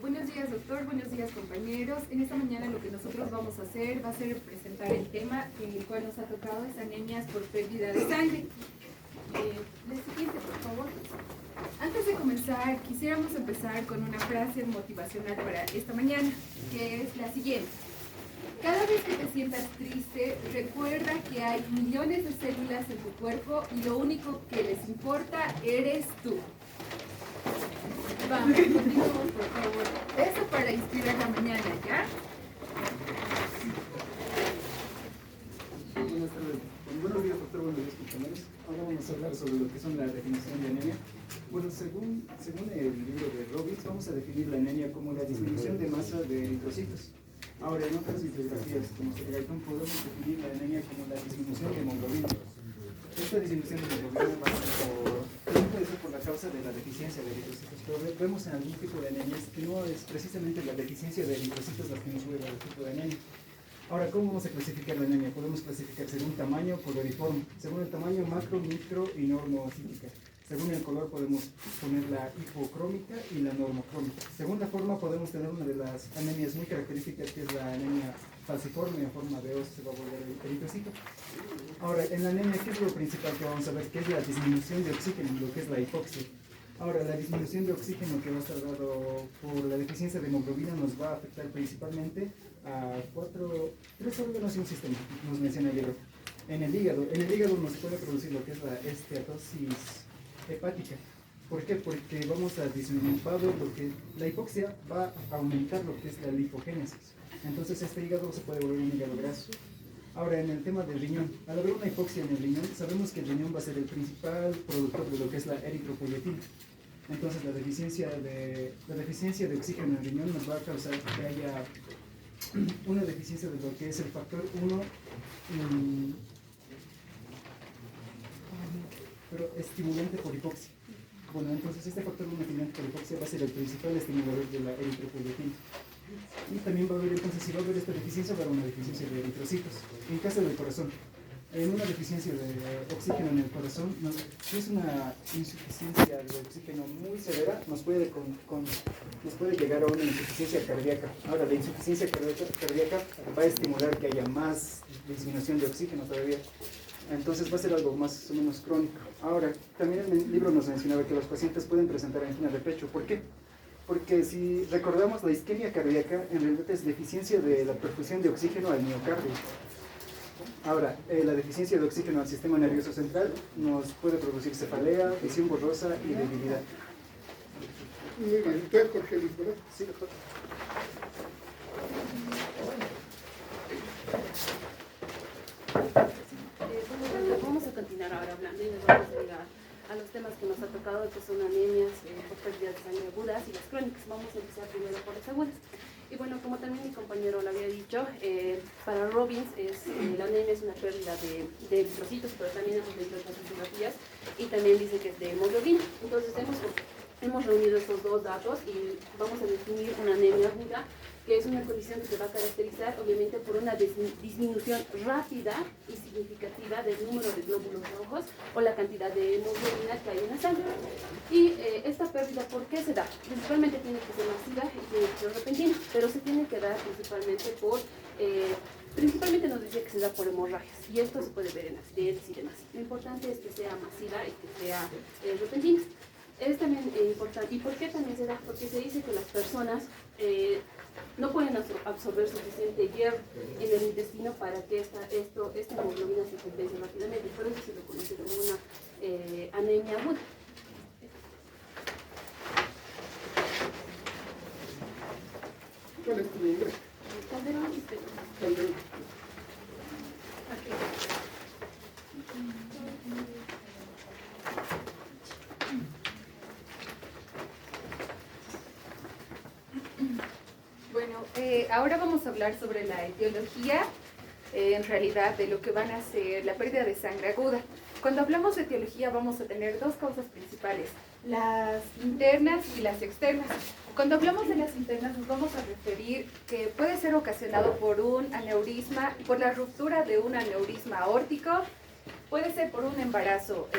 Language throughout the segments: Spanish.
Buenos días, doctor. Buenos días, compañeros. En esta mañana lo que nosotros vamos a hacer va a ser presentar el tema el cual nos ha tocado es anemias por pérdida de sangre. La siguiente, por favor. Antes de comenzar, quisiéramos empezar con una frase motivacional para esta mañana, que es la siguiente. Cada vez que te sientas triste, recuerda que hay millones de células en tu cuerpo y lo único que les importa eres tú. Vamos, continuemos, por favor. Eso para inspirar la mañana, ¿ya? Buenas tardes. Buenos días, doctor. Buenos días, compañeros. Ahora vamos a hablar sobre lo que son la definición de anemia. Bueno, según el libro de Robbins, vamos a definir la anemia como la disminución de masa de eritrocitos. Ahora, en otras bibliografías, como Gaitón, podemos definir la anemia como la disminución de hemoglobina. Esta disminución de hemoglobina puede ser por la causa de la deficiencia de eritrocitos, pero vemos en algún tipo de anemias que no es precisamente la deficiencia de eritrocitos la que nos lleva al tipo de anemia. Ahora, ¿cómo vamos a clasificar la anemia? Podemos clasificar según tamaño, coloriforme, según el tamaño macro, micro y normocítica. Según el color podemos poner la hipocrómica y la normocrómica. Según la forma podemos tener una de las anemias muy características, que es la anemia falciforme en forma de os, se va a volver eritrocito. Ahora, en la anemia, ¿qué es lo principal que vamos a ver? Que es la disminución de oxígeno, lo que es la hipoxia. Ahora, la disminución de oxígeno que va a estar dado por la deficiencia de hemoglobina nos va a afectar principalmente a tres órganos y un sistema, nos menciona el libro. En el hígado nos puede producir lo que es la esteatosis hepática. ¿Por qué? Porque vamos a disminuir la hipoxia va a aumentar lo que es la lipogénesis. Entonces este hígado se puede volver un hígado graso. Ahora, en el tema del riñón, al haber una hipoxia en el riñón, sabemos que el riñón va a ser el principal productor de lo que es la eritropoyetina. Entonces la deficiencia de oxígeno en el riñón nos va a causar que haya una deficiencia de lo que es el factor 1, pero estimulante por hipoxia. Bueno, entonces este factor 1 estimulante por hipoxia va a ser el principal estimulador de la eritropoyetina. Y también va a haber, entonces, si va a haber esta deficiencia, va a haber una deficiencia de eritrocitos. En caso del corazón, en una deficiencia de oxígeno en el corazón, si es una insuficiencia de oxígeno muy severa, nos puede llegar a una insuficiencia cardíaca. Ahora, la insuficiencia cardíaca va a estimular que haya más disminución de oxígeno todavía. Entonces va a ser algo más o menos crónico. Ahora, también en el libro nos mencionaba que los pacientes pueden presentar angina de pecho. ¿Por qué? Porque si recordamos, la isquemia cardíaca en realidad es deficiencia de la perfusión de oxígeno al miocardio. Ahora, la deficiencia de oxígeno al sistema nervioso central nos puede producir cefalea, visión borrosa y debilidad. Muy bien, ¿usted, Jorge Luis, verdad? Sí, doctor. Vamos a continuar ahora hablando y nos vamos a llegar a los temas que nos ha tocado, que son anemias por pérdida de sangre agudas y las crónicas. Vamos a empezar primero por las agudas. Y bueno, como también mi compañero lo había dicho, para Robbins la anemia es una pérdida de eritrocitos, pero también hemos leído otras bibliografías y también dice que es de hemoglobina. Entonces hemos reunido estos dos datos y vamos a definir una anemia aguda, que es una condición que se va a caracterizar obviamente por una disminución rápida y significativa del número de glóbulos rojos o la cantidad de hemoglobina que hay en la sangre. Y esta pérdida, ¿por qué se da? Principalmente tiene que ser masiva y tiene que ser repentina, pero se tiene que dar principalmente nos decía que se da por hemorragias, y esto se puede ver en accidentes y demás. Lo importante es que sea masiva y que sea repentina. Es también importante. ¿Y por qué también se da? Porque se dice que las personas no pueden absorber suficiente hierro en el intestino para que esta hemoglobina se compense rápidamente. Por eso se lo conoce como una anemia aguda. ¿Cuál es tu nombre? Calderón. Calderón. Bueno, ahora vamos a hablar sobre la etiología, en realidad, de lo que van a ser la pérdida de sangre aguda. Cuando hablamos de etiología vamos a tener dos causas principales, las internas y las externas. Cuando hablamos de las internas nos vamos a referir que puede ser ocasionado por un aneurisma, por la ruptura de un aneurisma aórtico, Puede ser por un embarazo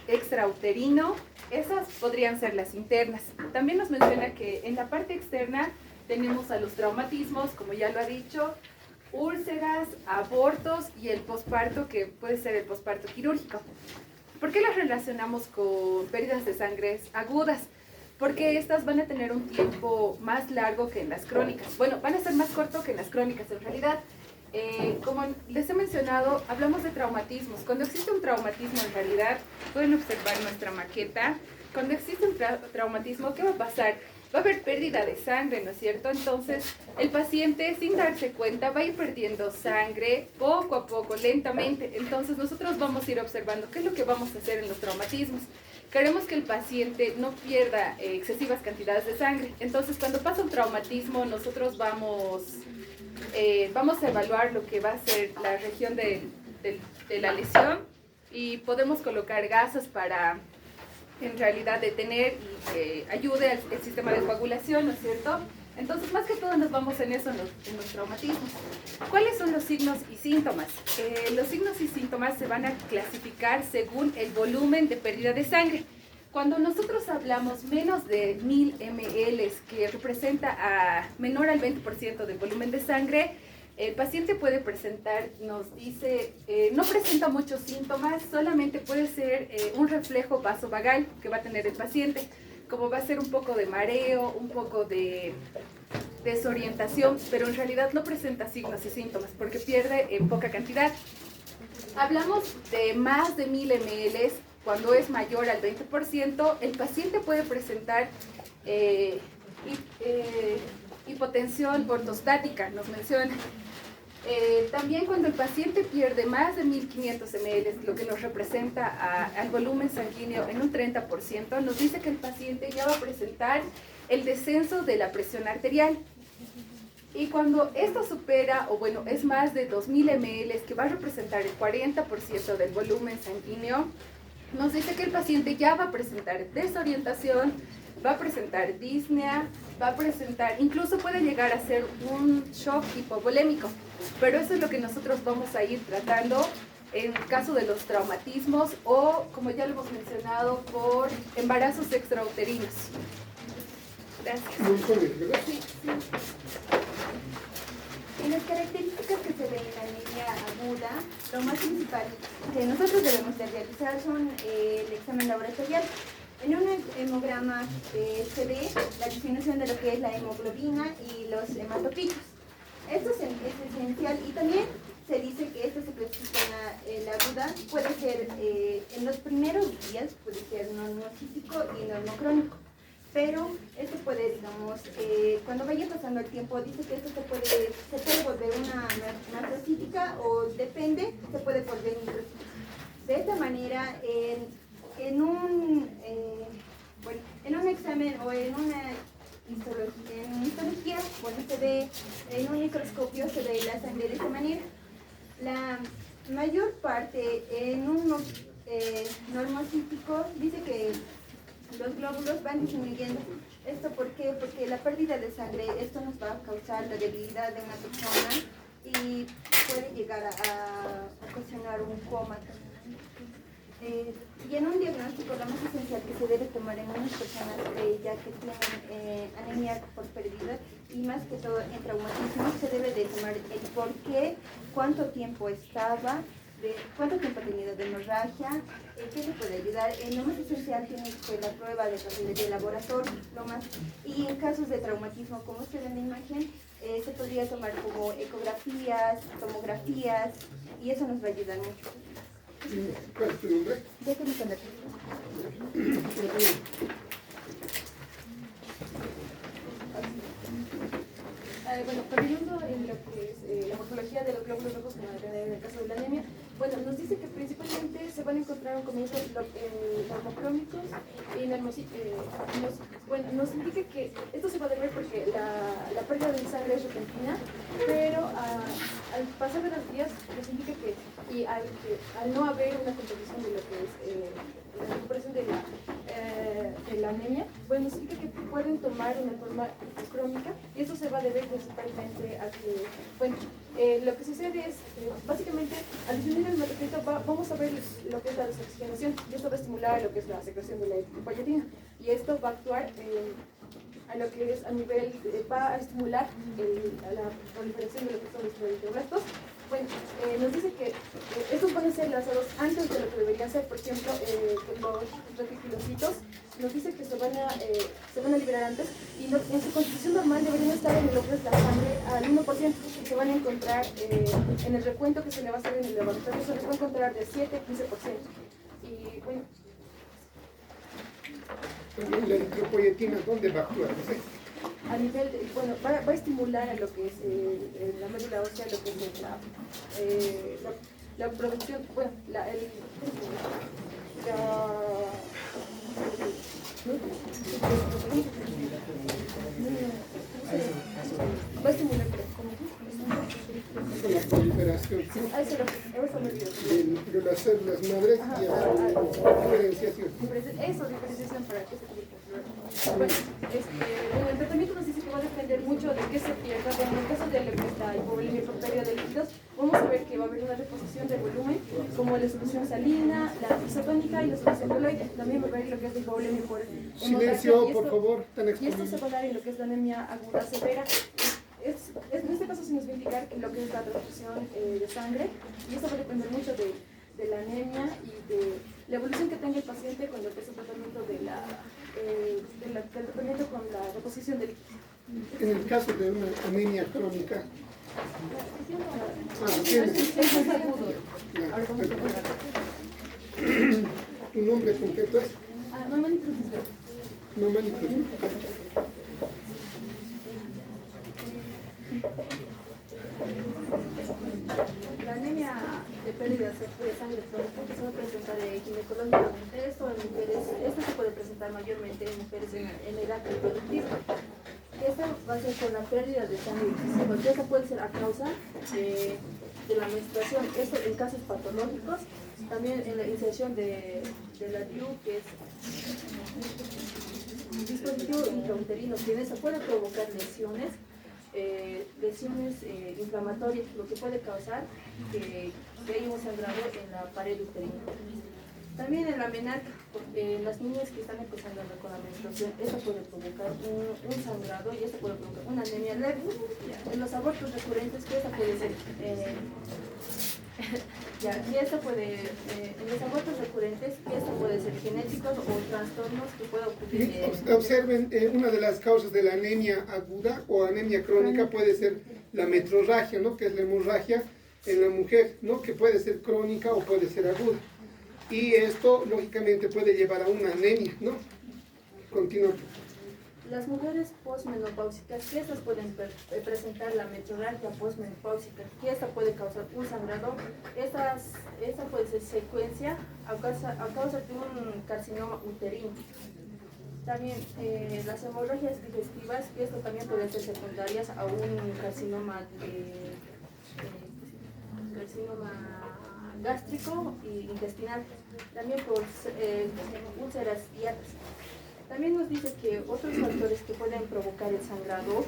extrauterino, esas podrían ser las internas. También nos menciona que en la parte externa tenemos a los traumatismos, como ya lo ha dicho, úlceras, abortos y el posparto, que puede ser el posparto quirúrgico. ¿Por qué las relacionamos con pérdidas de sangre agudas? Porque estas van a tener un tiempo más largo que en las crónicas. Bueno, van a ser más cortos que en las crónicas en realidad. Como les he mencionado, hablamos de traumatismos. Cuando existe un traumatismo en realidad, pueden observar nuestra maqueta. Cuando existe un traumatismo, ¿qué va a pasar? Va a haber pérdida de sangre, ¿no es cierto? Entonces, el paciente, sin darse cuenta, va a ir perdiendo sangre poco a poco, lentamente. Entonces, nosotros vamos a ir observando qué es lo que vamos a hacer en los traumatismos. Queremos que el paciente no pierda excesivas cantidades de sangre. Entonces, cuando pasa un traumatismo, nosotros vamos a evaluar lo que va a ser la región de la lesión y podemos colocar gasas para en realidad detener y que ayude al sistema de coagulación, ¿no es cierto? Entonces, más que todo nos vamos en eso, en los traumatismos. ¿Cuáles son los signos y síntomas? Los signos y síntomas se van a clasificar según el volumen de pérdida de sangre. Cuando nosotros hablamos menos de 1000 ml, que representa a menor al 20% del volumen de sangre, el paciente puede presentar, nos dice, no presenta muchos síntomas, solamente puede ser un reflejo vasovagal que va a tener el paciente, como va a ser un poco de mareo, un poco de desorientación, pero en realidad no presenta signos y síntomas porque pierde en poca cantidad. Hablamos de más de 1000 ml, cuando es mayor al 20%, el paciente puede presentar hipotensión ortostática, nos menciona. También cuando el paciente pierde más de 1500 ml, lo que nos representa al volumen sanguíneo en un 30%, nos dice que el paciente ya va a presentar el descenso de la presión arterial. Y cuando esto supera, o bueno, es más de 2000 ml, que va a representar el 40% del volumen sanguíneo, nos dice que el paciente ya va a presentar desorientación, va a presentar disnea, va a presentar, incluso puede llegar a ser un shock hipovolémico, pero eso es lo que nosotros vamos a ir tratando en caso de los traumatismos o, como ya lo hemos mencionado, por embarazos extrauterinos. Gracias. Sí. En las características que se ven en la anemia aguda, lo más principal que nosotros debemos de realizar son el examen laboratorial. En un hemograma se ve la disminución de lo que es la hemoglobina y los hematocritos. Esto es esencial y también se dice que esto se clasifica en la aguda, puede ser en los primeros días, puede ser normocítico y normocrónico. Pero esto puede, digamos, cuando vaya pasando el tiempo, dice que esto se puede volver una macrocítica o depende, se puede volver microcítica. De esta manera, en un examen o en una histología, bueno, se ve en un microscopio, se ve la sangre de esta manera. La mayor parte en un normocítico dice que los glóbulos van disminuyendo. ¿Esto por qué? Porque la pérdida de sangre, esto nos va a causar la debilidad de una persona y puede llegar a ocasionar un coma. Y en un diagnóstico, lo más esencial que se debe tomar en unas personas ya que tienen anemia por pérdida y más que todo en traumatismo, se debe de tomar el por qué, cuánto tiempo estaba, cuánto tiempo ha tenido de hemorragia, qué le puede ayudar. Lo más esencial tiene que ser la prueba de laboratorio, y en casos de traumatismo, como se ve en la imagen, se podría tomar como ecografías, tomografías, y eso nos va a ayudar mucho. ¿Cuál es tu nombre? Déjame poner. Bueno, continuando en lo que es la morfología de los glóbulos rojos que van a tener en el caso de la anemia, bueno, nos dice que principalmente se van a encontrar en comienzos normocrónicos y bueno, nos indica que esto se va a deber porque la pérdida de sangre es repentina, pero al pasar de los días nos indica que al no haber una composición de lo que es la recuperación de la anemia, bueno, nos indica que pueden tomar una forma crónica y eso se va a deber principalmente a que, bueno, Lo que sucede es, básicamente, al disminuir el metrocito vamos a ver lo que es la desoxigenación, y esto va a estimular lo que es la secreción de la eritropoyetina, y esto va a actuar a lo que es a nivel, va a estimular la proliferación de lo que son los eritroblastos. Bueno, nos dice que estos van a ser lanzados antes de lo que deberían ser, por ejemplo, los reticulocitos, nos dice que se van a liberar antes, y en su constitución normal deberían estar en lo que es la sangre al 1%, y se van a encontrar en el recuento que se le va a hacer en el laboratorio, se les va a encontrar de 7 a 15%. Y bueno, La eritropoyetina, ¿dónde va a actuar? No sé. a nivel, bueno, va a estimular a lo que es la médula ósea, lo que es la producción, bueno, va a estimular, La proliferación eso me olvidó. de las células madres y a su diferenciación. Eso, diferenciación para que se publique. Bueno, en el tratamiento nos dice que va a depender mucho de qué se pierda. Bueno, en el caso de la hipovolemia por pérdida de líquidos, vamos a ver que va a haber una reposición de volumen, como la solución salina, la isotónica y la solución coloide. También va a haber lo que es la hipovolemia por hemorragia. Silencio, por favor, están Y esto se exponiendo. va a dar en lo que es la anemia aguda severa. En este caso se nos va a indicar lo que es la transfusión de sangre, y esto va a depender mucho de la anemia y de la evolución que tenga el paciente con lo que es el tratamiento del tratamiento con la reposición de líquidos. En el caso de una anemia crónica, Es muy agudo. la- ¿tu nombre completo es? No hay manipulación. No manipulación. La anemia de pérdida de sangre crónica que se va a presentar ginecológicamente, esto se puede presentar mayormente en mujeres en edad reproductiva. Esto va a ser con la pérdida de sangre excesiva, que esta puede ser a causa de la menstruación, esto en casos patológicos, también en la inserción de la DIU, que es un dispositivo intrauterino, que en eso puede provocar lesiones inflamatorias, lo que puede causar que haya un sangrado en la pared uterina. También en la menarca, en las niñas que están empezando con la menstruación, eso puede provocar un sangrado y eso puede provocar una anemia leve. En los abortos recurrentes, que esta puede ser en los abortos recurrentes, que esto puede ser genéticos o trastornos que puede ocurrir. Observen, una de las causas de la anemia aguda o anemia crónica puede ser la metrorragia, ¿no? Que es la hemorragia en la mujer, ¿no? Que puede ser crónica o puede ser aguda. Y esto, lógicamente, puede llevar a una anemia, ¿no? Continúa. Las mujeres posmenopáusicas, que estas pueden presentar la metrorragia posmenopáusica, que esta puede causar un sangrado. Esta puede ser secuencia a causa de un carcinoma uterino. También las hemorragias digestivas, que esto también puede ser secundarias a un carcinoma gástrico e intestinal, también por úlceras hiatas. También nos dice que otros factores que pueden provocar el sangrado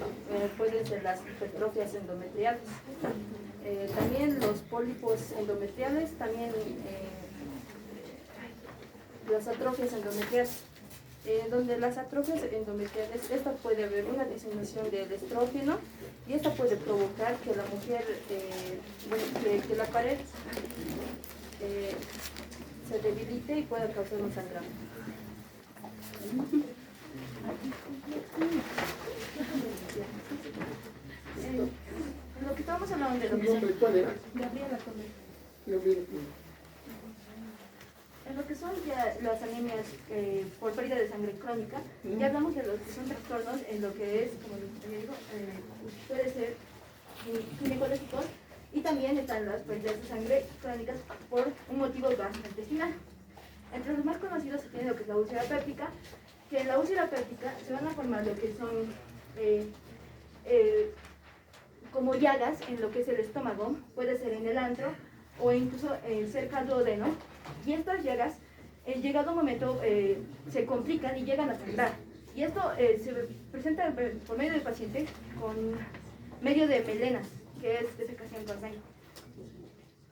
pueden ser las hipertrofias endometriales, también los pólipos endometriales, también las atrofias endometriales. Donde las atrofias endometriales, esta puede haber una disminución del estrógeno y esta puede provocar que la mujer, que la pared se debilite y pueda causar un sangrado. Lo que estábamos hablando de lo ¿Tu que son nombre cuál era? Gabriela Torres. Gabriela. En lo que son ya las anemias por pérdida de sangre crónica, ya hablamos de los que son trastornos en lo que es, como les digo, puede ser ginecológicos, y también están las pérdidas de sangre crónicas por un motivo gastrointestinal. Entre los más conocidos se tiene lo que es la úlcera péptica, que en la úlcera péptica se van a formar lo que son como llagas en lo que es el estómago, puede ser en el antro o incluso cerca al duodeno, y estas llagas, llegado un momento, se complican y llegan a sangrar. Y esto se presenta por medio del paciente con medio de melenas, que es defecación con sangre.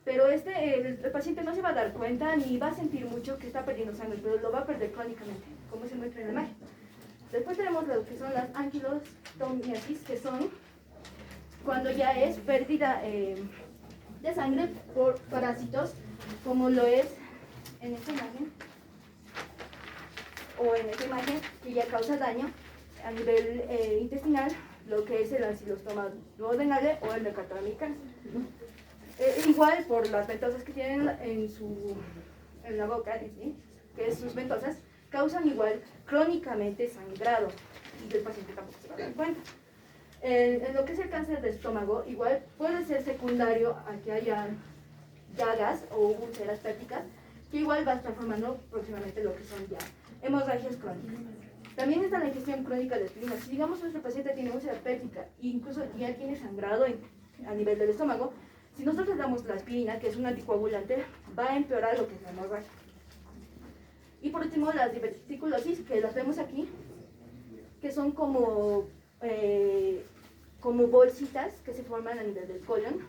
Pero el paciente no se va a dar cuenta ni va a sentir mucho que está perdiendo sangre, pero lo va a perder crónicamente, como se muestra en la imagen. Después tenemos lo que son las anquilostomiasis, que son cuando ya es pérdida de sangre por parásitos, como lo es en esta imagen, o en esta imagen, que ya causa daño a nivel intestinal, lo que es el ancilostoma duodenale o el mercatoro americano. Igual por las ventosas que tienen en la boca, ¿sí? Que es sus ventosas, causan igual crónicamente sangrado y el paciente tampoco se va a dar cuenta. En lo que es el cáncer de estómago, igual puede ser secundario a que haya llagas o úlceras pépticas, que igual va a estar formando próximamente lo que son ya hemorragias crónicas. También está la infección crónica de aspirina. Si digamos nuestro paciente tiene úlcera péptica e incluso ya tiene sangrado a nivel del estómago, si nosotros damos la aspirina, que es un anticoagulante, va a empeorar lo que es la hemorragia. Y por último, las diverticulosis, que las vemos aquí, que son como bolsitas que se forman a nivel del colon.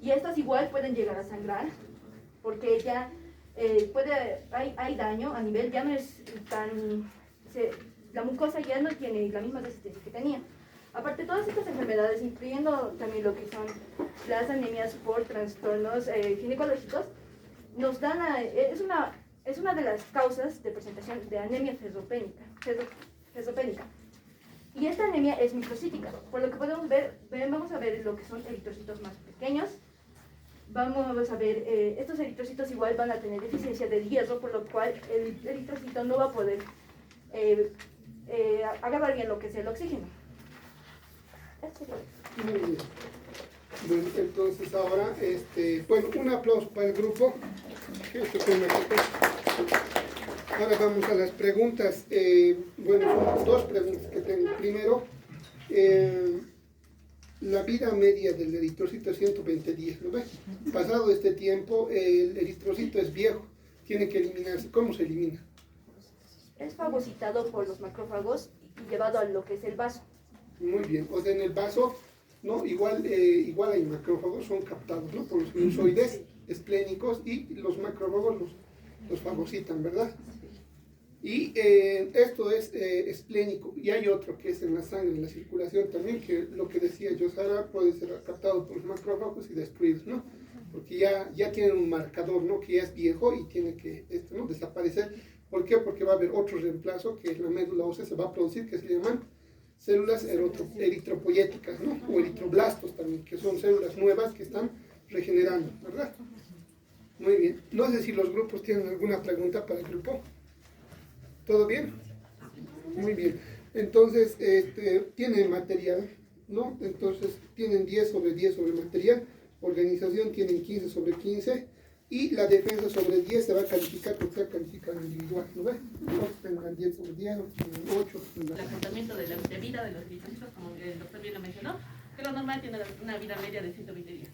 Y estas igual pueden llegar a sangrar, porque ya hay daño a nivel, ya no es tan... la mucosa ya no tiene la misma resistencia que tenía. Aparte, todas estas enfermedades, incluyendo también lo que son las anemias por trastornos ginecológicos, nos dan es una de las causas de presentación de anemia fezopénica. Y esta anemia es microcítica, por lo que podemos vamos a ver lo que son eritrocitos más pequeños. Vamos a ver, estos eritrocitos igual van a tener deficiencia de hierro, por lo cual el eritrocito no va a poder agarrar bien lo que es el oxígeno. Muy bien. Bueno, entonces ahora, bueno, un aplauso para el grupo. Ahora vamos a las preguntas. Bueno, son dos preguntas que tengo. Primero, la vida media del eritrocito es 120 días, ¿lo ves? Pasado este tiempo, el eritrocito es viejo, tiene que eliminarse. ¿Cómo se elimina? Es fagocitado por los macrófagos y llevado a lo que es el vaso. Muy bien, o sea, en el vaso, ¿no? Igual hay macrófagos, son captados, ¿no? Por los sinusoides esplénicos y los macrófagos los fagocitan, ¿verdad? Y esto es esplénico, y hay otro que es en la sangre, en la circulación también, que lo que decía Yosara puede ser captado por los macrófagos y destruidos, ¿no? Porque ya tienen un marcador, ¿no? Que ya es viejo y tiene que ¿no? desaparecer. ¿Por qué? Porque va a haber otro reemplazo que es la médula ósea se va a producir, que se llaman células eritropoyéticas, ¿no? O eritroblastos también, que son células nuevas que están regenerando, ¿verdad? Muy bien. No sé si los grupos tienen alguna pregunta para el grupo. ¿Todo bien? Muy bien. Entonces, tienen material, ¿no? Entonces, tienen 10 sobre 10 sobre material. Organización tienen 15 sobre 15. Y la defensa sobre 10 se va a calificar porque se va a calificar individual, ¿no ves? Otros tendrán 10 sobre 10, otros tendrán 8. El acortamiento de vida de los eritrocitos, como el doctor bien lo mencionó, que lo normal tiene una vida media de 120 días.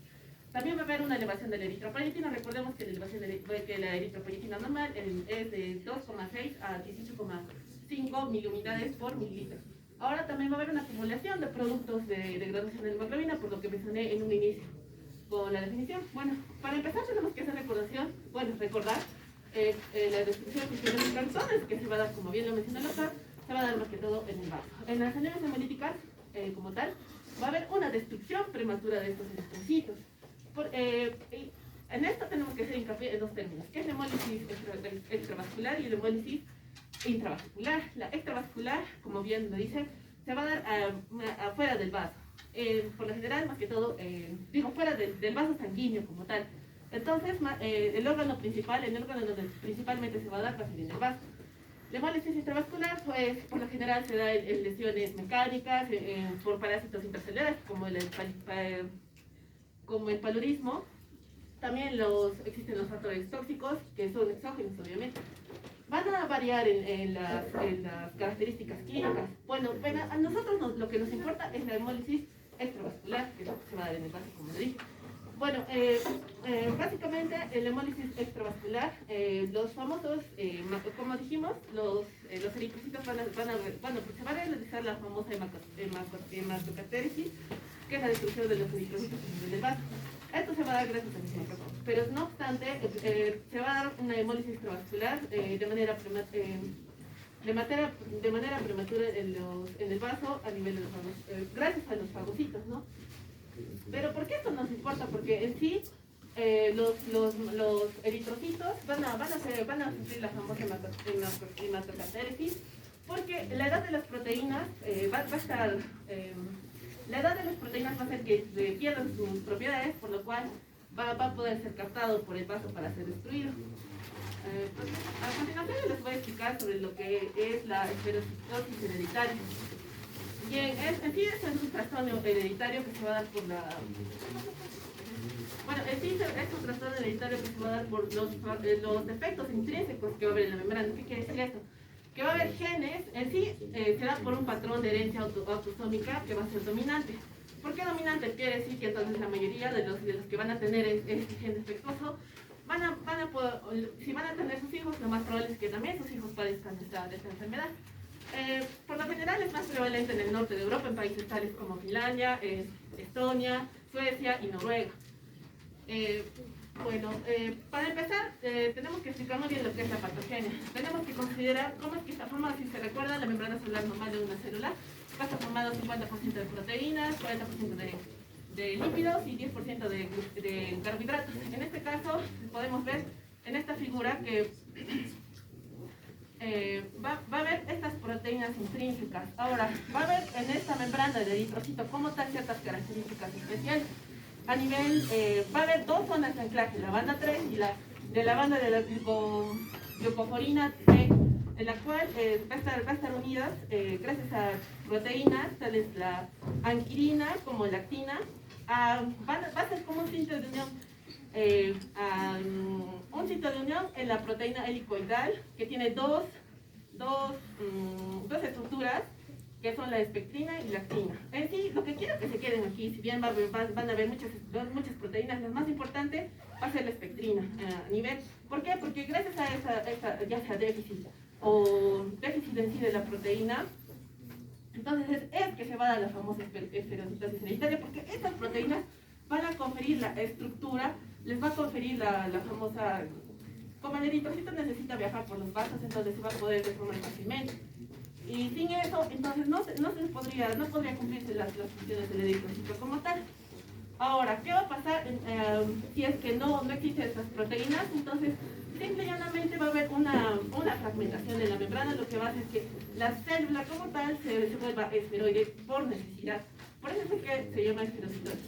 También va a haber una elevación de la eritropoyetina. Recordemos que la eritropoyetina normal es de 2,6 a 18,5 miliunidades por mililitro. Ahora también va a haber una acumulación de productos de degradación de hemoglobina, por lo que mencioné en un inicio con la definición. Bueno, para empezar tenemos que hacer recordar la descripción fisiológica entonces, que se va a dar, como bien lo mencionó el doctor, se va a dar más que todo en el vaso. En las anemias hemolíticas, como tal, va a haber una destrucción prematura de estos eritrocitos. En esto tenemos que hacer hincapié en dos términos, que es la hemólisis extravascular y la hemólisis intravascular. La extravascular, como bien lo dice, se va a dar afuera del vaso. Por lo general, más que todo, fuera del vaso sanguíneo como tal. Entonces, el órgano donde principalmente se va a dar va a ser en el vaso. La hemólisis intravascular, pues, por lo general se da en lesiones mecánicas, por parásitos intracelulares, como el paludismo. También existen los factores tóxicos, que son exógenos, obviamente. Van a variar en las características clínicas. Bueno, a nosotros lo que nos importa es la hemólisis extravascular, que es lo que se va a dar en el vaso, como le dije. Bueno, básicamente la hemólisis extravascular, los famosos, como dijimos, los eritrocitos se va a realizar la famosa hematocatéresis, que es la destrucción de los eritrocitos del vaso. Esto se va a dar gracias al hemocromo. Pero no obstante, se va a dar una hemólisis extravascular de manera prematura en el vaso a nivel de los fagos, gracias a los fagocitos, ¿no? Pero ¿por qué esto nos importa? Porque en sí los eritrocitos van a sufrir la famosa hematocatéresis, porque la edad de las proteínas va a estar la edad de las proteínas va a hacer que pierdan sus propiedades, por lo cual va a poder ser captado por el vaso para ser destruido. A continuación les voy a explicar sobre lo que es la esferocitosis hereditaria. Bien, en sí es un trastorno hereditario que se va a dar por la... Bueno, en sí es un trastorno hereditario que se va a dar por los defectos intrínsecos que va a haber en la membrana. ¿Qué quiere decir esto? Que va a haber genes, en sí se da por un patrón de herencia autosómica que va a ser dominante. ¿Por qué dominante? Quiere decir que entonces la mayoría de los que van a tener este gen defectuoso si van a tener sus hijos, lo más probable es que también sus hijos padezcan de esta enfermedad. Por lo general es más prevalente en el norte de Europa, en países tales como Finlandia, Estonia, Suecia y Noruega. Para empezar, tenemos que explicar muy bien lo que es la patogenia. Tenemos que considerar cómo es que está formada. Si se recuerda, la membrana celular normal de una célula está formada 50% de proteínas, 40% de lípidos y 10% de carbohidratos. En este caso, podemos ver en esta figura que va a haber estas proteínas intrínsecas. Ahora, va a haber en esta membrana del eritrocito como tal ciertas características especiales. A nivel, va a haber dos zonas de anclaje, la banda 3 y la banda de la glucoforina T, en la cual va a estar unidas gracias a proteínas tales la anquilina como la actina. Va a ser como un sitio de unión. Un sitio de unión en la proteína helicoidal que tiene dos estructuras que son la espectrina y la actina. En sí, lo que quiero que se queden aquí, si bien van a haber muchas proteínas, lo más importante va a ser la espectrina a nivel. ¿Por qué? Porque gracias a esa ya sea déficit o déficit en sí de la proteína, entonces es que se va a dar la famosa esferocitosis hereditaria, porque estas proteínas van a conferir la estructura, les va a conferir la famosa... Como el eritrocito necesita viajar por los vasos, entonces se va a poder deformar fácilmente. Y sin eso, entonces no podría cumplirse las funciones del eritrocito como tal. Ahora, ¿qué va a pasar si es que no existen estas proteínas? Entonces, simple y llanamente va a haber una fragmentación de la membrana, lo que va a hacer que la célula como tal se vuelva esferoide por necesidad. Por eso es que se llama esferocitosis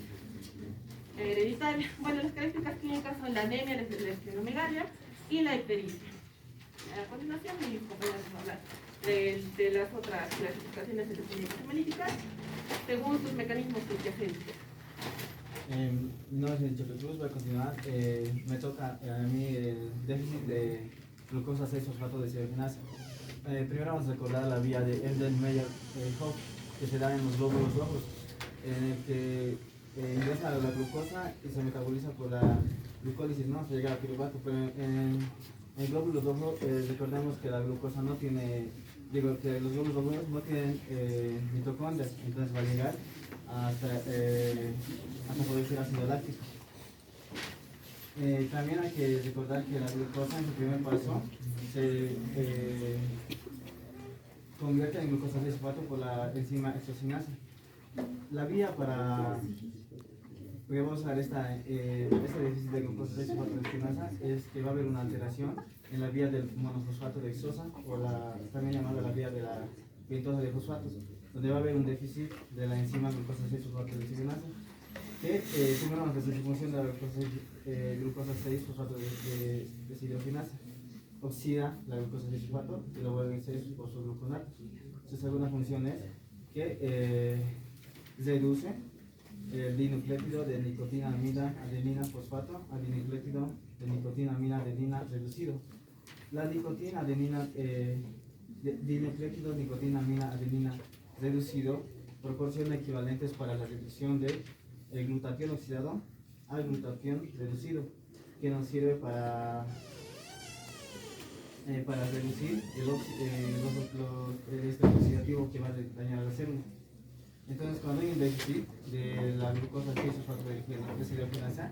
hereditaria. Bueno, las características clínicas son la anemia, la esplenomegalia y la ictericia. A continuación, mis compañeros van a hablar de las otras clasificaciones de epidemias hemalíticas según sus mecanismos subyacentes. Mi nombre es Choque Cruz, voy a continuar. Me toca a mí el déficit de glucosa 6-fosfato deshidrogenasa. Primero vamos a recordar la vía de Erdel-Meyer-Hoff que se da en los glóbulos rojos, en el que ingresa la glucosa y se metaboliza por la glucólisis, ¿no? Se llega al piruvato, pero en el glóbulo rojo recordemos que la glucosa no tiene, que los glóbulos rojos no tienen mitocondrias, entonces va a llegar hasta poder ser ácido láctico. También hay que recordar que la glucosa en su primer paso se convierte en glucosa 6-fosfato por la enzima hexocinasa. La vía para usar este déficit de glucosa 6-fosfato deshidrogenasa es que va a haber una alteración en la vía del monofosfato de hexosa, o también llamada la vía de la ventosa de fosfatos, donde va a haber un déficit de la enzima glucosa 6-fosfato deshidrogenasa, que primero nos hace función de la glucosa 6-fosfato deshidrogenasa, oxida la glucosa 6-fosfato y lo vuelve a 6-fosfogluconato. Su segunda función es que reduce el dinucléotido de nicotina amida adenina fosfato a dinucléotido de nicotina amida adenina reducido. La nicotina adenina dinucléotido nicotina amida adenina reducido proporciona equivalentes para la reducción de el glutatión oxidado al glutatión reducido, que nos sirve para reducir el estrés oxidativo que va a dañar a la célula. Entonces, cuando hay un déficit de la glucosa 6-fosfatidilgenosa,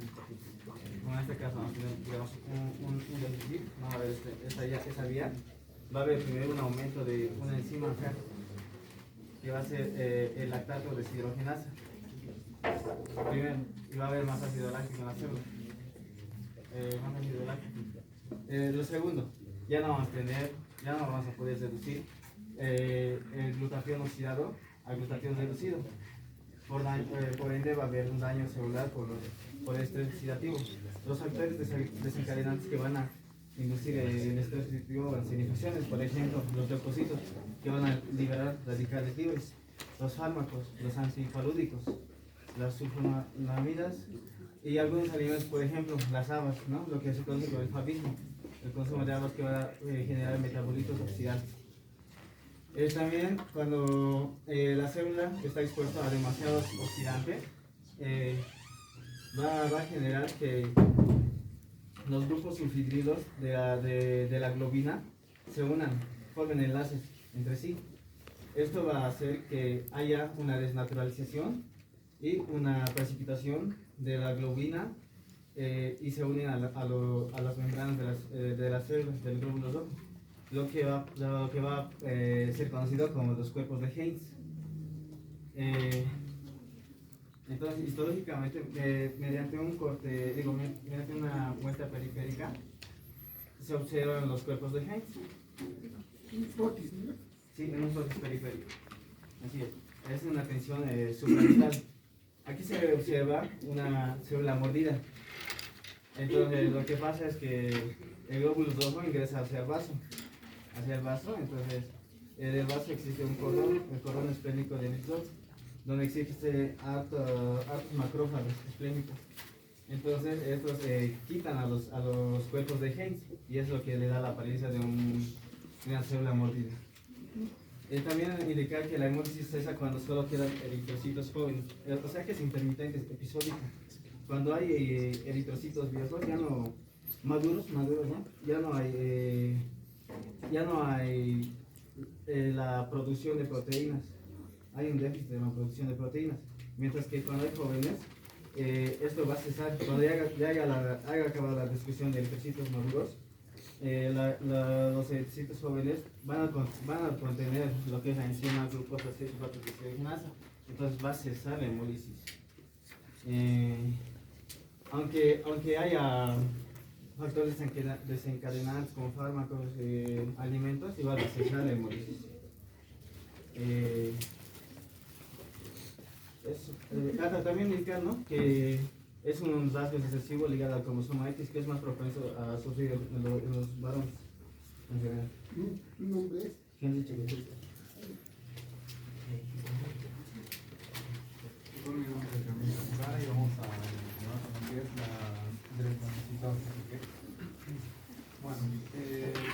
en este caso vamos a tener, digamos, un déficit, vamos a ver esa vía, va a haber primero un aumento de una enzima acá, que va a ser el lactato deshidrogenasa. Primero, y va a haber más ácido láctico en la célula. Más ácido láctico. Lo segundo, ya no vamos a poder reducir el glutatión oxidado al glutatión reducido. Por ende va a haber un daño celular por estrés oxidativo. Los factores desencadenantes que van a inducir el estrés oxidativo van a ser infecciones, por ejemplo, los leucocitos que van a liberar radicales libres, los fármacos, los antihiperlúdicos, las sulfonamidas y algunos alimentos, por ejemplo, las habas, ¿no? Lo que se conoce como el fabismo, el consumo de habas que va a generar metabolitos oxidantes. También cuando la célula está expuesta a demasiado oxidante, va a generar que los grupos sulfidrilos de la globina se unan, formen enlaces entre sí. Esto va a hacer que haya una desnaturalización y una precipitación de la globina y se unen a las membranas de las células del glóbulo rojo, lo que va a ser conocido como los cuerpos de Heinz. Entonces, histológicamente, mediante un corte, mediante una muestra periférica, se observan los cuerpos de Heinz. Sí, en un fotis periférico. Así es una tensión suprarrenal. Aquí se observa una célula mordida. Entonces, lo que pasa es que el glóbulo rojo ingresa hacia el vaso. Entonces, en el vaso existe un cordón, el cordón esplénico de Nichols, donde existe hartos macrófagos esplénicos. Entonces, estos quitan a los cuerpos de Heinz y es lo que le da la apariencia de una célula mordida. También indica que la hemólisis cesa cuando solo quedan eritrocitos jóvenes, o sea que es intermitente, es episódica. Cuando hay eritrocitos viejos, ya no maduros, ¿no? Ya no hay la producción de proteínas. Hay un déficit de la producción de proteínas. Mientras que cuando hay jóvenes, esto va a cesar. Cuando ya haya acabado la destrucción de eritrocitos maduros, los eritrocitos jóvenes van a contener lo que es la enzima glucosa 6-fosfatidilgenasa. Entonces va a cesar la hemólisis. Aunque haya factores desencadenantes como fármacos, alimentos, igual va a cesar la hemólisis. También indicar, ¿no?, que es un rasgo recesivo ligado al cromosoma X que es más propenso a sufrir en los varones en general. ¿Tu nombre es? Henry Cheguet. Con mi nombre es Camila Sara y vamos a hablar lo que es la drepanocitosis. Bueno,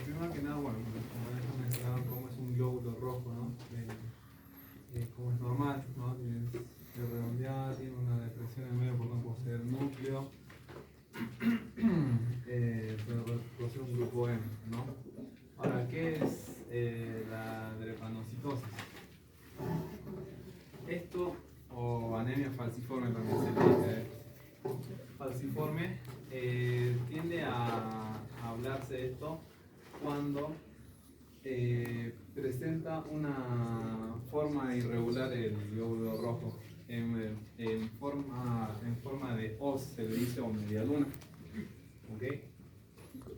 primero que nada, bueno, como ya mencionaron, cómo es un glóbulo rojo, ¿no? Como es normal, ¿no? Es redondeada, tiene una depresión en medio por no poseer núcleo, pero posee un grupo M, ¿no? Ahora, ¿qué es la drepanocitosis? Esto, o anemia falciforme también se le dice, falciforme, tiende a hablarse de esto cuando presenta una forma irregular el glóbulo rojo en forma de hoz, se le dice, o media luna. ¿Okay?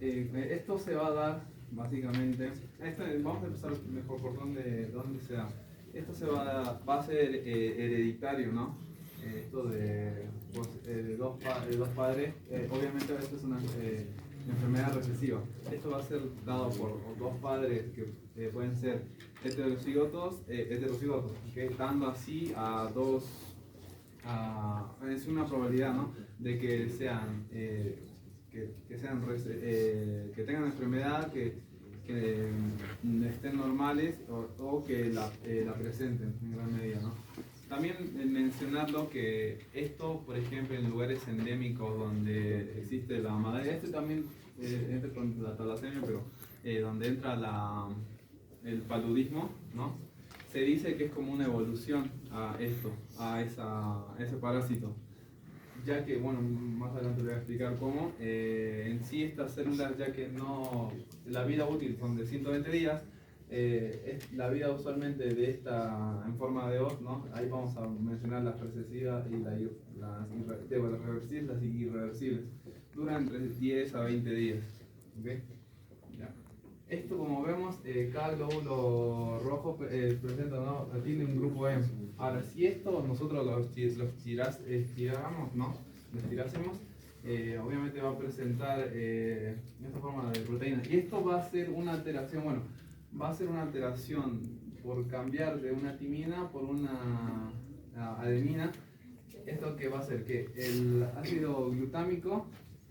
Esto se va a dar básicamente, vamos a empezar mejor por dónde se da. Esto va a ser hereditario, ¿no? Esto de dos padres, obviamente esto es una enfermedad recesiva. Esto va a ser dado por dos padres que pueden ser heterocigotos, ¿okay? Dando así a dos, es una probabilidad, ¿no?, de que sean, que tengan enfermedad, que estén normales o que la presenten en gran medida, ¿no? También mencionarlo que esto, por ejemplo, en lugares endémicos donde existe la malaria, también entra con la talasemia, pero donde entra el paludismo, ¿no? Se dice que es como una evolución a esto, a ese parásito. Ya que, bueno, más adelante les voy a explicar cómo, en sí estas células, ya que no, la vida útil son de 120 días, la vida usualmente de esta en forma de hoz, ¿no? Ahí vamos a mencionar las recesivas y las reversibles, las irreversibles. Duran entre 10 a 20 días. ¿Okay? Ya. Esto, como vemos, cada glóbulo rojo presenta, ¿no? Tiene un grupo M. Ahora, si esto nosotros los estiramos, ¿no? Los tirásemos, obviamente va a presentar esta forma de proteína. Y esto va a ser una alteración, bueno, va a ser una alteración por cambiar de una timina por una adenina. Esto que va a hacer que el ácido glutámico,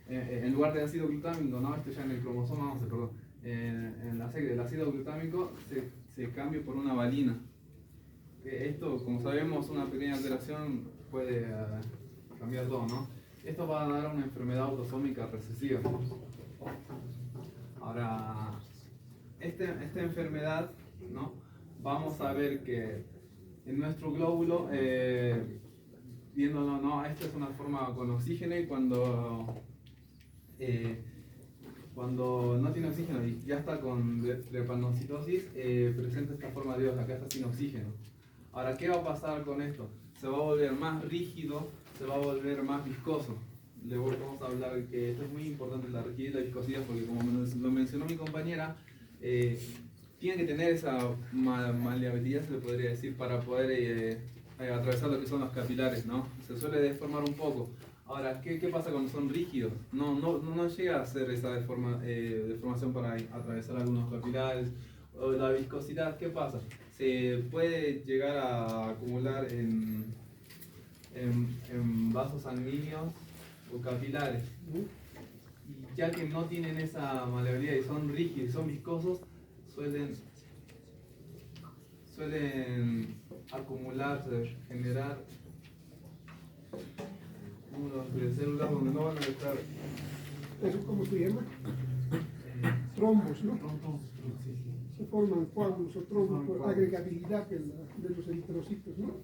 en lugar de ácido glutámico, ¿no? Esto ya en el cromosoma 11, perdón, en la serie, el ácido glutámico se cambie por una valina. Esto, como sabemos, una pequeña alteración puede cambiar todo, ¿no? Esto va a dar una enfermedad autosómica recesiva. Ahora, esta enfermedad, ¿no? Vamos a ver que en nuestro glóbulo, viéndolo, ¿no? Esta es una forma con oxígeno y cuando no tiene oxígeno y ya está con drepanocitosis, presenta esta forma de hoz, acá está sin oxígeno. Ahora, ¿qué va a pasar con esto? Se va a volver más rígido, se va a volver más viscoso. Luego vamos a hablar que esto es muy importante, la rigidez y la viscosidad, porque como lo mencionó mi compañera, tiene que tener esa maleabilidad, se le podría decir, para poder atravesar lo que son los capilares, ¿no? Se suele deformar un poco. Ahora, ¿qué pasa cuando son rígidos? No llega a hacer esa deformación para atravesar algunos capilares. O la viscosidad, ¿qué pasa? Se puede llegar a acumular en vasos sanguíneos o capilares. Y ya que no tienen esa maleabilidad y son rígidos y son viscosos, suelen acumularse, generar cúmulos de células donde no van a estar. ¿Eso cómo se llama? Trombos, ¿no? Se forman coágulos o trombos por agregabilidad de los eritrocitos, ¿no?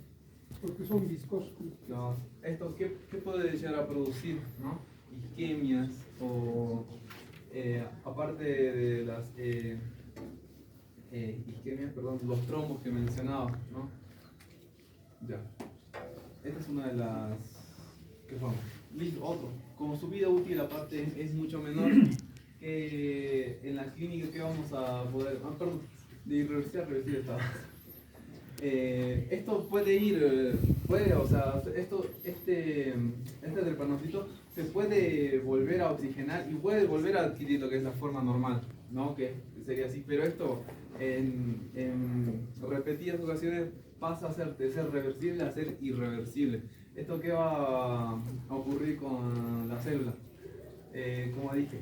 Porque son viscosos. No, ¿esto qué puede llegar a producir, ¿no? Isquemias o aparte de las isquemias, perdón, los trombos que mencionaba, ¿no? Ya. Esta es una de las que forman. Listo, otro. Como su vida útil aparte es mucho menor que en la clínica que vamos a poder, perdón, de irreversible estaba. Esto puede ir, o sea, este drepanocito se puede volver a oxigenar y puede volver a adquirir lo que es la forma normal, ¿no? Que sería así, pero esto en repetidas ocasiones pasa de ser reversible a ser irreversible. ¿Esto qué va a ocurrir con la célula? Como dije,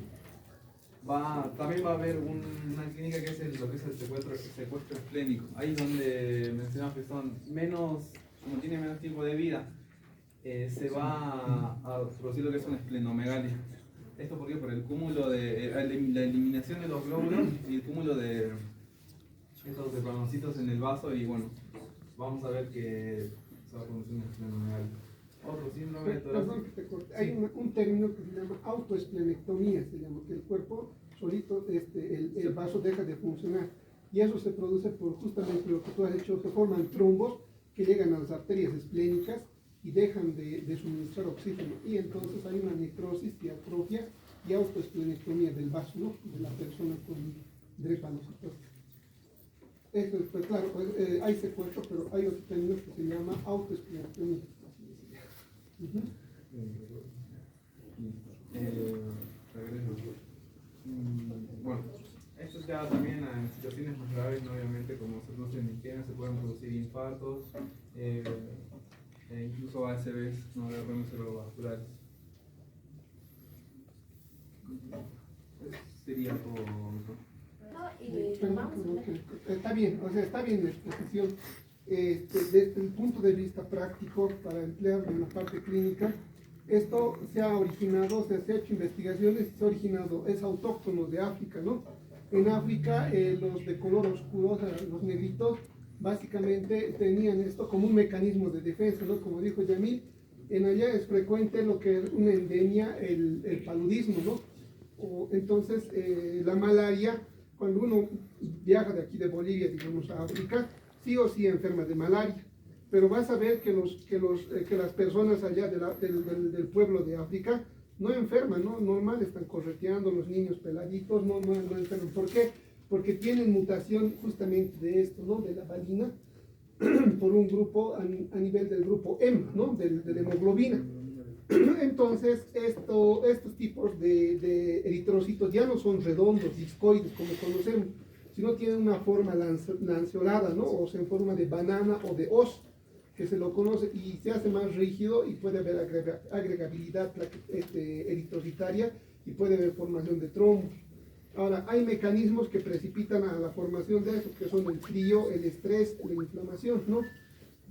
también va a haber una clínica que es lo que es el secuestro esplénico. Ahí es donde mencionamos que como tiene menos tiempo de vida, se va a producir lo que es una esplenomegalia. ¿Esto por qué? Por el cúmulo la eliminación de los glóbulos y el cúmulo de estos drepanocitos en el vaso, y bueno, vamos a ver que se va a producir una esplenomegalia. Otro síndrome de Perdón que te corte. Hay un término que se llama autoesplenectomía, se llama, que el cuerpo solito, el vaso deja de funcionar. Y eso se produce por justamente lo que tú has hecho, se forman trombos que llegan a las arterias esplénicas y dejan de suministrar oxígeno. Y entonces hay una necrosis y atrofia y autoesplenectomía del vaso, ¿no? De la persona con drepanocitosis. Esto es, pues, claro, hay secuestro, pero hay otro término que se llama autoesplenectomía. Bueno, esto ya también en situaciones más graves, ¿no? Obviamente, como se producen isquemias, se pueden producir infartos, incluso ACVs, ¿no? Derrames cerebrovasculares. Sería todo. Está bien, o sea, está bien la exposición. Desde el punto de vista práctico, para emplearlo en la parte clínica, esto se ha originado, se ha hecho investigaciones, se ha originado, es autóctono de África, ¿no? En África, los de color oscuro, o sea, los negritos, básicamente tenían esto como un mecanismo de defensa, ¿no? Como dijo Yamil, en allá es frecuente lo que es una endemia, el paludismo, ¿no? Entonces, la malaria, cuando uno viaja de aquí de Bolivia, digamos, a África, sí o sí enferma de malaria. Pero vas a ver que las personas allá del pueblo de África no enferman, ¿no? Normal, están correteando, los niños peladitos, no enferman. ¿Por qué? Porque tienen mutación justamente de esto, ¿no? De la valina, por un grupo a nivel del grupo M, ¿no? De la hemoglobina. Entonces, estos tipos de eritrocitos ya no son redondos, discoides, como conocemos, sino tienen una forma lanceolada, ¿no? O sea, en forma de banana o de hoz, que se lo conoce y se hace más rígido y puede haber agregabilidad eritrocitaria y puede haber formación de trombos. Ahora, hay mecanismos que precipitan a la formación de eso, que son el frío, el estrés, la inflamación, ¿no?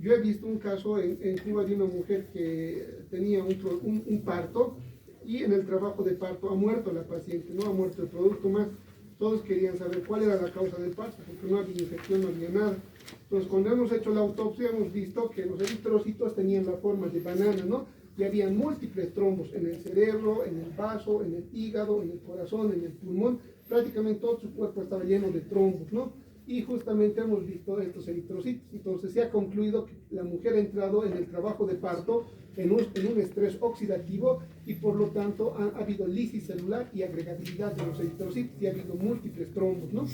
Yo he visto un caso en Cuba de una mujer que tenía un parto y en el trabajo de parto ha muerto la paciente, no ha muerto el producto más. Todos querían saber cuál era la causa del parto, porque no había infección, no había nada. Entonces, cuando hemos hecho la autopsia, hemos visto que los eritrocitos tenían la forma de banana, ¿no? Y había múltiples trombos en el cerebro, en el vaso, en el hígado, en el corazón, en el pulmón. Prácticamente todo su cuerpo estaba lleno de trombos, ¿no? Y justamente hemos visto estos eritrocitos. Entonces, se ha concluido que la mujer ha entrado en el trabajo de parto en un estrés oxidativo y por lo tanto ha habido lisis celular y agregabilidad de los eritrocitos y ha habido múltiples trombos, ¿no?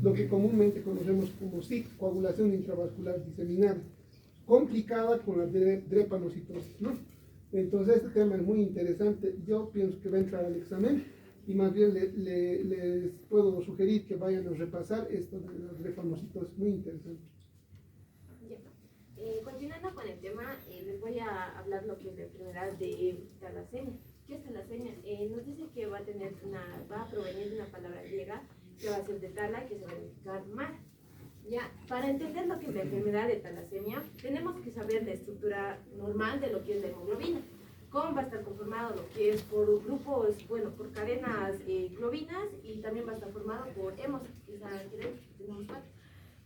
Lo que comúnmente conocemos como SIC, coagulación intravascular diseminada, complicada con la drepanocitosis, ¿no? Entonces este tema es muy interesante, yo pienso que va a entrar al examen y más bien les puedo sugerir que vayan a repasar esto de la drepanocitosis, muy interesante. Continuando con el tema, les voy a hablar lo que es la enfermedad de talasemia. ¿Qué es talasemia? Nos dice que va a provenir de una palabra griega que va a ser de tala, que se va a significar mar. Ya, para entender lo que es la enfermedad de talasemia, tenemos que saber la estructura normal de lo que es la hemoglobina. Cómo va a estar conformado lo que es por grupos, bueno, por cadenas globinas y también va a estar formado por hemos, que es aquí dentro, tenemos cuatro.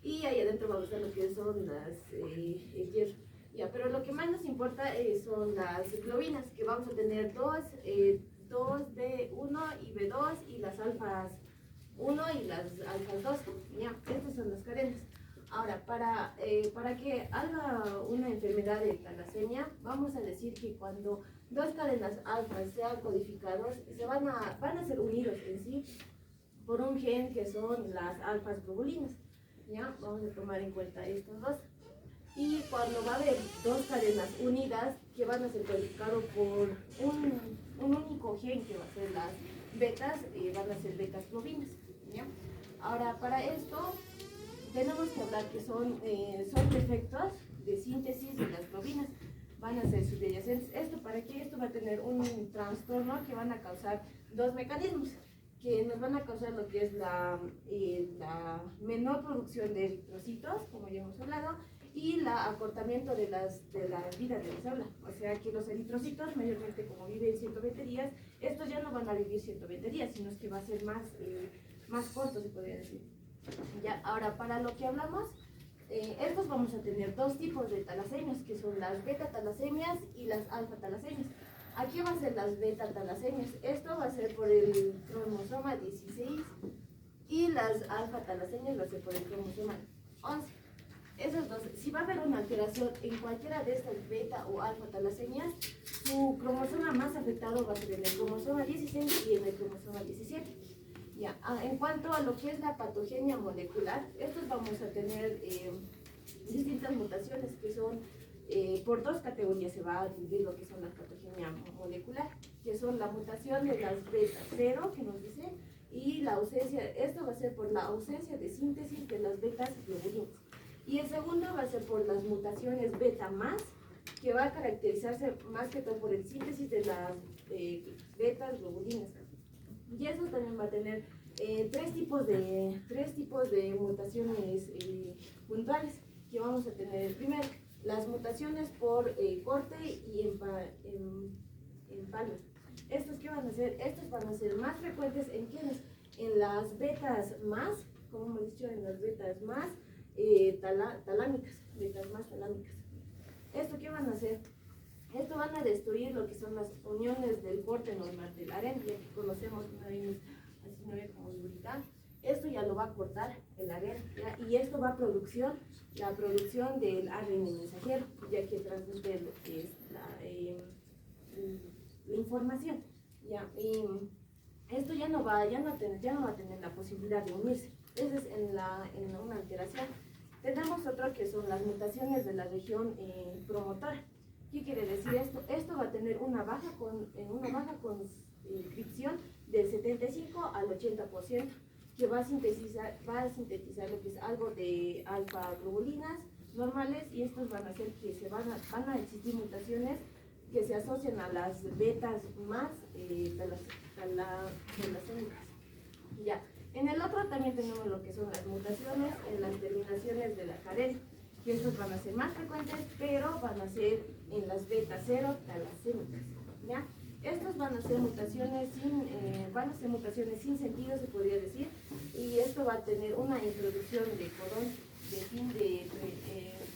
Y ahí adentro vamos a ver lo que son el hierro. Ya, pero lo que más nos importa son las globinas, que vamos a tener dos B1 y B2 y las alfas 1 y las alfas 2. Ya, estas son las cadenas. Ahora, para que haga una enfermedad de talasemia, vamos a decir que cuando dos cadenas alfas sean codificados, van a ser unidos en sí por un gen que son las alfas globulinas. ¿Ya? Vamos a tomar en cuenta estos dos. Y cuando va a haber dos cadenas unidas que van a ser codificados por un único gen que va a ser las betas, van a ser betas globinas. ¿Ya? Ahora, para esto tenemos que hablar que son defectos de síntesis de las globinas. Van a ser subyacentes. ¿Esto para qué? Esto va a tener un trastorno que van a causar dos mecanismos que nos van a causar lo que es la menor producción de eritrocitos, como ya hemos hablado, y el acortamiento de la vida de la célula. O sea que los eritrocitos, mayormente como viven 120 días, estos ya no van a vivir 120 días, sino que va a ser más corto, se podría decir. Ya, ahora, para lo que hablamos, estos vamos a tener dos tipos de talasemias, que son las beta-talasemias y las alfa-talasemias. Aquí van a ser las beta-talasemias. Esto va a ser por el cromosoma 16 y las alfa-talasemias va a ser por el cromosoma 11. Esos dos, si va a haber una alteración en cualquiera de estas beta o alfa-talasemias, su cromosoma más afectado va a ser en el cromosoma 16 y en el cromosoma 17. Ya, en cuanto a lo que es la patogenia molecular, estos vamos a tener distintas mutaciones que son por dos categorías. Se va a dividir lo que son las patogenia molecular, que son la mutación de las beta 0, que nos dice, y la ausencia, esto va a ser por la ausencia de síntesis de las betas globulinas. Y el segundo va a ser por las mutaciones beta más, que va a caracterizarse más que todo por el síntesis de las betas globulinas. Y eso también va a tener tres tipos de mutaciones puntuales que vamos a tener. Primero, las mutaciones por corte y empalme. ¿Estos qué van a hacer? Estos van a ser más frecuentes en quiénes? En las betas más, como hemos dicho, en las betas más, talámicas, vetas más talámicas. ¿Esto qué van a hacer? Esto van a destruir lo que son las uniones del corte normal del harén, ya que conocemos una vez así no ve como lubricante. Esto ya lo va a cortar el harén, ¿ya? Y esto va a la producción del harén mensajero, ya que transmite lo que es la información, ¿ya? Y esto ya no va a tener la posibilidad de unirse. Esa es en una alteración. Tenemos otro que son las mutaciones de la región promotora. ¿Qué quiere decir esto? Esto va a tener una baja conscripción del 75 al 80%, que va a sintetizar lo que es algo de alfa-globulinas normales, y estos van a hacer que van a existir mutaciones que se asocian a las betas más talasémicas. Ya. En el otro también tenemos lo que son las mutaciones en las terminaciones de la cadena, que estos van a ser más frecuentes, pero van a ser en las beta 0 talasémicas, ¿ya? Estos van a ser mutaciones sin sentido, se podría decir, y esto va a tener una introducción de codón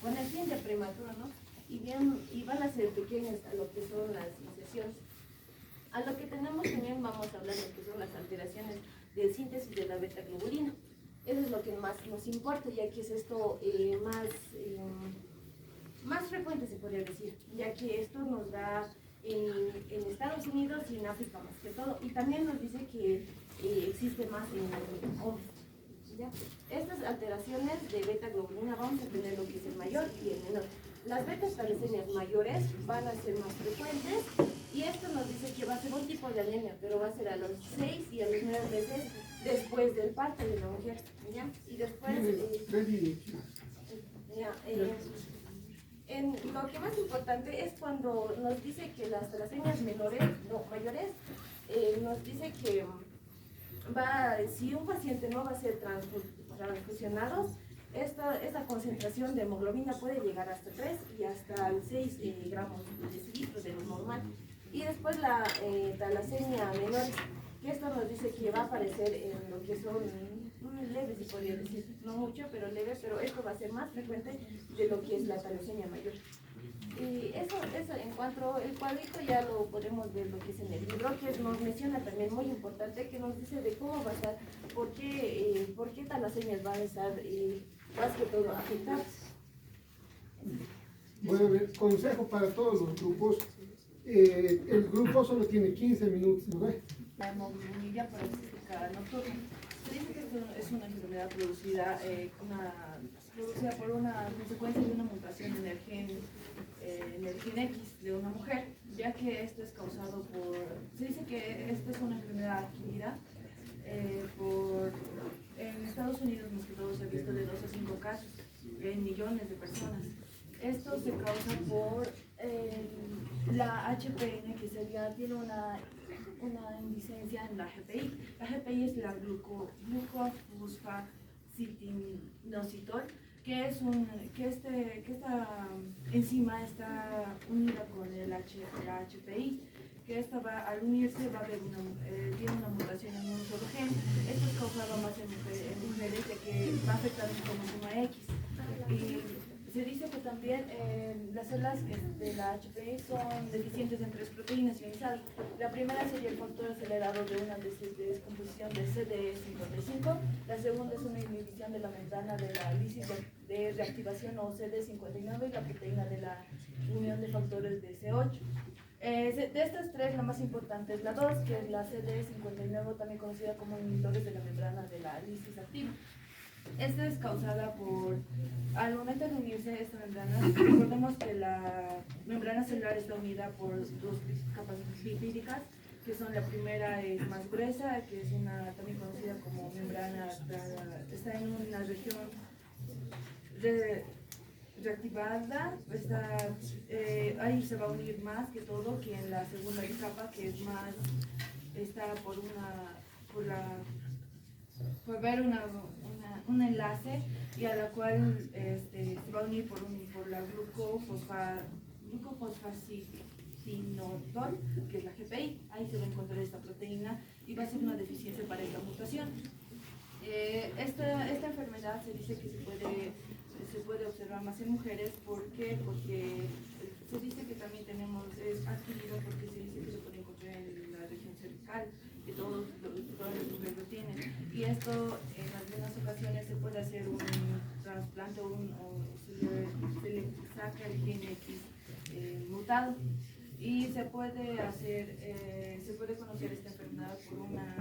con el fin de prematuro, ¿no? Y van a ser pequeñas a lo que son las inserciones. A lo que tenemos también vamos a hablar de lo que son las alteraciones de síntesis de la beta-globulina. Eso es lo que más nos importa, ya que es esto más frecuente, se podría decir, ya que esto nos da en Estados Unidos y en África más que todo, y también nos dice que existe más en hombres. ¿Ya? Estas alteraciones de beta-globulina vamos a tener lo que es el mayor y el menor. Las beta-talasemias mayores van a ser más frecuentes, y esto nos dice que va a ser un tipo de anemia, pero va a ser a los 6 y a los 9 meses después del parto de la mujer, ¿ya? Y después, lo que más importante es cuando nos dice que las talasemias mayores, nos dice que si un paciente no va a ser transfusionado, esta concentración de hemoglobina puede llegar hasta 3 y hasta 6 gramos por decilitro de lo normal. Y después la talasemia menor, que esto nos dice que va a aparecer en lo que son leves, se podría decir, no mucho, pero leve, pero esto va a ser más frecuente de lo que es la talasemia mayor. Y eso en cuanto al cuadrito ya lo podemos ver lo que es en el libro, que nos menciona también muy importante, que nos dice de cómo va a estar, por qué talasemias van a estar más que todo afectadas. Bueno, a ver, consejo para todos los grupos. El grupo solo tiene 15 minutos, ¿verdad? La hemoglobinilla poliquística nocturna. Se dice que esto es una enfermedad producida por una consecuencia de una mutación en el gen X de una mujer, ya que esto es causado se dice que esta es una enfermedad adquirida en Estados Unidos, más que todo se ha visto de 2 a 5 casos en millones de personas. Esto se causa por la HPN, que tiene una indicencia en la GPI. La GPI es la glucofosfaticinositol, que esta enzima está unida con la HPI, que al unirse tiene una mutación en un solo gen. Esto es causado más en mujeres, ya que va a afectar su cromosoma X. Y se dice que también las células de la HPI son deficientes en 3 proteínas ionizadas. La primera sería el factor acelerado de una descomposición de CD55. La segunda es una inhibición de la membrana de la lisis de reactivación o CD59, y la proteína de la unión de factores de C8. De estas 3, la más importante es la 2, que es la CD59, también conocida como inhibidores de la membrana de la lisis activa. Esta es causada al momento de unirse esta membrana, recordemos que la membrana celular está unida por 2 capas lipídicas, que son: la primera es más gruesa, que es también conocida como membrana, está en una región reactivada, ahí se va a unir más que todo que en la segunda capa, que es más, está por ver un enlace, y a la cual se va a unir por la glucofosfacitinol, que es la GPI. Ahí se va a encontrar esta proteína y va a ser una deficiencia para esta mutación. Esta enfermedad se dice que se puede se puede observar más en mujeres. ¿Por qué? Porque se dice que también es adquirido porque se dice que se puede encontrar en la región cervical, que todas las mujeres lo tienen. Y esto en algunas ocasiones se puede hacer un trasplante o se le saca el gen X mutado. Y se puede conocer esta enfermedad por una...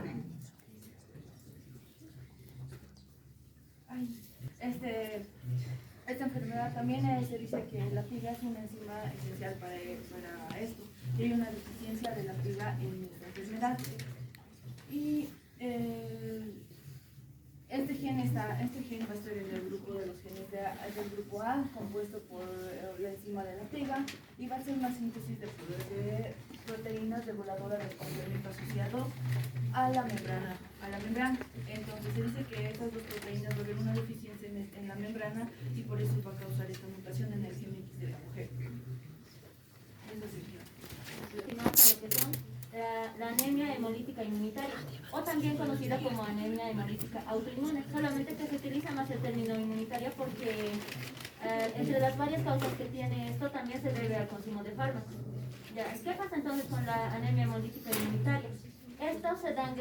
Esta enfermedad también se dice que la piga es una enzima esencial para esto. Y hay una deficiencia de la piga en esta enfermedad. Y este gen va a estar en el grupo de los genes del grupo A, compuesto por la enzima de la piga, y va a ser una síntesis de proteínas reguladoras del complemento asociado a la membrana. Entonces se dice que estas dos proteínas va a haber una deficiencia en la membrana y por eso va a causar esta mutación en el gen X de la mujer. Eso sería. Continuamos con lo que son la anemia hemolítica inmunitaria, o también conocida como anemia hemolítica autoinmune, solamente que se utiliza más el término inmunitaria porque entre las varias causas que tiene esto también se debe al consumo de fármacos. Ya, ¿qué pasa entonces con la anemia hemolítica inmunitaria? Estos se dan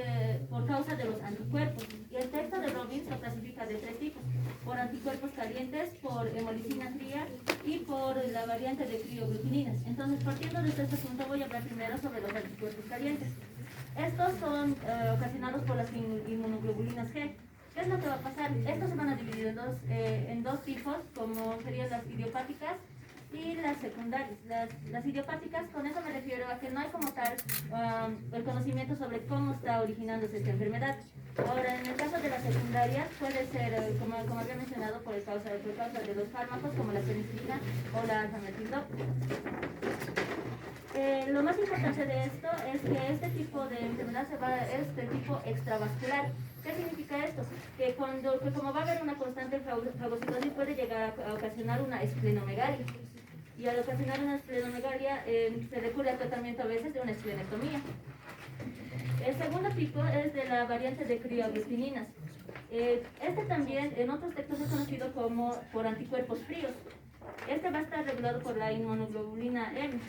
por causa de los anticuerpos, y el texto de Robbins lo clasifica de tres tipos: por anticuerpos calientes, por hemolicina fría y por la variante de crioglutininas. Entonces, partiendo de este punto, voy a hablar primero sobre los anticuerpos calientes. Estos son ocasionados por las inmunoglobulinas G. ¿Qué es lo que va a pasar? Estos se van a dividir en dos tipos, como serían las idiopáticas y las secundarias. Las idiopáticas, con eso me refiero a que no hay como tal el conocimiento sobre cómo está originándose esta enfermedad. Ahora, en el caso de las secundarias, puede ser, como había mencionado, por causa de los fármacos como la penicilina o la alfametildopa. Lo más importante de esto es que este tipo de enfermedad es de tipo extravascular. ¿Qué significa esto? Que como va a haber una constante fagocitosis, puede llegar a ocasionar una esplenomegalia. Y al ocasionar una esplenomegalia se recurre al tratamiento a veces de una esplenectomía. El segundo tipo es de la variante de crioglutininas. Este también en otros textos es conocido como por anticuerpos fríos. Este va a estar regulado por la inmunoglobulina M.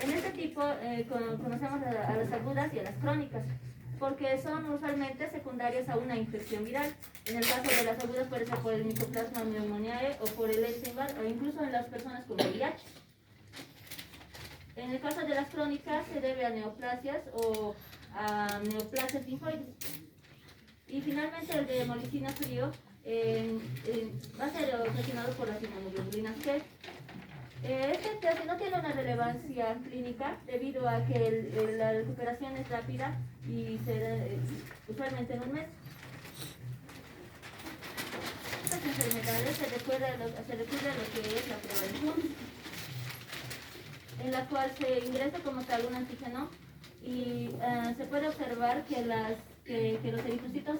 En este tipo conocemos a las agudas y a las crónicas, porque son usualmente secundarias a una infección viral. En el caso de las agudas puede ser por el Mycoplasma pneumoniae o por el Epstein-Barr, o incluso en las personas con VIH. En el caso de las crónicas se debe a neoplasias o a neoplasias linfoides. Y finalmente el de hemolicina frío va a ser ocasionado por las inmunoglobulinas G. Este casi no tiene una relevancia clínica debido a que la recuperación es rápida y se da usualmente en un mes. Estas enfermedades se recurre a lo que es la prevención, en la cual se ingresa como tal un antígeno y se puede observar que los eritrocitos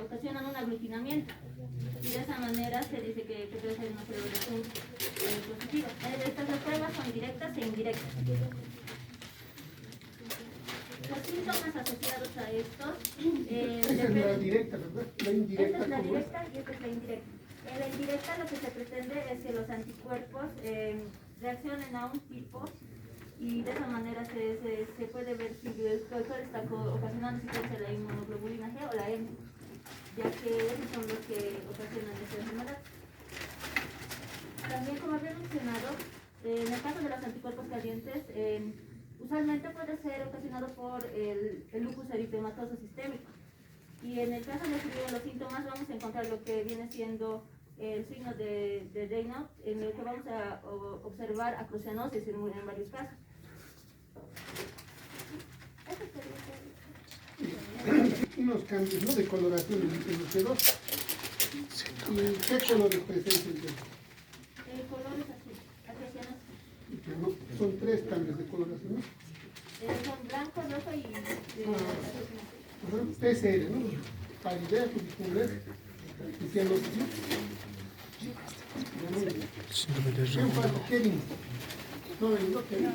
ocasionan un aglutinamiento, y de esa manera se dice que puede ser una prevención positiva. Estas pruebas son directas e indirectas. Los síntomas asociados a estos esa es la directa, ¿verdad? La indirecta. esta es la directa y esta es la indirecta. En la indirecta lo que se pretende es que los anticuerpos reaccionen a un tipo, y de esa manera se puede ver si cuál está ocasionando, si puede ser la inmunoglobulina G o la M, ya que esos son los que ocasionan esta enfermedad. También, como había mencionado, en el caso de los anticuerpos calientes, usualmente puede ser ocasionado por el lupus eritematoso sistémico. Y en el caso de los síntomas vamos a encontrar lo que viene siendo el signo de Raynaud, en el que vamos a observar acrocianosis en varios casos. Unos cambios, ¿no?, de coloración en los dedos. ¿Y qué colores presenta el dedo? El color es azul, acrocianosis. No, son tres cambios de coloración, ¿no? Son blanco, rojo y azul. PCR, ¿no? Palidez, cubicular, y cianosis, ¿no? ¿Quién fue? Kevin. No, Kevin.